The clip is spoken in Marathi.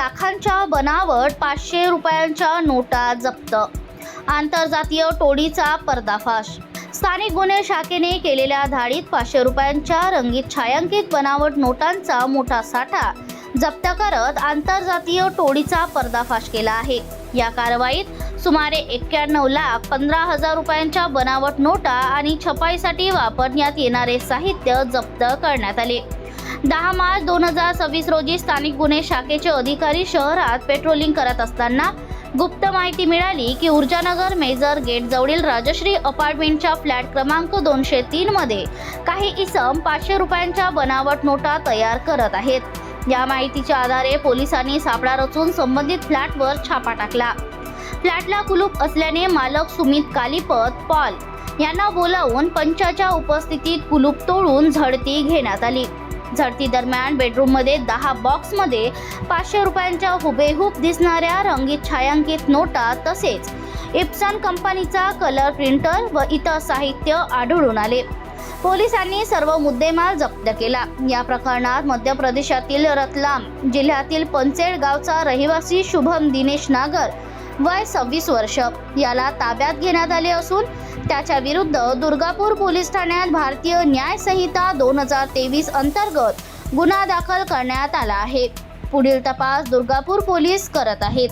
लाखांच्या बनावट 500 रुपयांच्या नोटा जप्त. आंतरजातीय टोळीचा पर्दाफाश. स्थानिक गुन्हे शाखेने केलेल्या धाडीत 500 रुपयांच्या रंगीत छायांकित बनावट नोटांचा मोठा साठा जप्त करत आंतरजातीय टोळीचा पर्दाफाश केला आहे. या कारवाईत सुमारे 91,15,000 रुपयांच्या बनावट नोटा आणि छपाईसाठी वापरण्यात येणारे साहित्य जप्त करण्यात आले. 10 मार्च 2026 रोजी स्थानिक गुन्हे शाखेचे अधिकारी शहरात पेट्रोलिंग करत असताना गुप्त माहिती मिळाली की ऊर्जानगर मेजर गेट जवळील राजश्री अपार्टमेंटच्या फ्लॅट क्रमांक 203 मध्ये काही इसम 500 रुपयांच्या बनावट नोटा तयार करत आहेत. या माहितीच्या आधारे पोलिसांनी सापळा रचून संबंधित फ्लॅटवर छापा टाकला. फ्लॅटला कुलूप असल्याने मालक सुमित कालीपत पॉल यांना बोलावून पंचाच्या उपस्थितीत कुलूप तोडून झडती घेण्यात आली. झडती दरम्यान बेडरूममध्ये 10 बॉक्समध्ये 500 रुपयांच्या हुबेहूब दिसणाऱ्या रंगीत छायांकित नोटा तसेच इप्सन कंपनीचा कलर प्रिंटर व इतर साहित्य आढळून आले. पोलिसांनी सर्व मुद्देमाल जप्त केला. या प्रकरणात मध्य प्रदेशातील रतलाम जिल्ह्यातील पंचेड गावचा रहिवासी शुभम दिनेश नागर वय 26 वर्ष याला ताब्यात घेण्यात आले असून त्याच्या विरुद्ध दुर्गापूर पोलीस ठाण्यात भारतीय न्याय संहिता 2023 अंतर्गत गुन्हा दाखल करण्यात आला आहे. पुढील तपास दुर्गापूर पोलीस करत आहेत.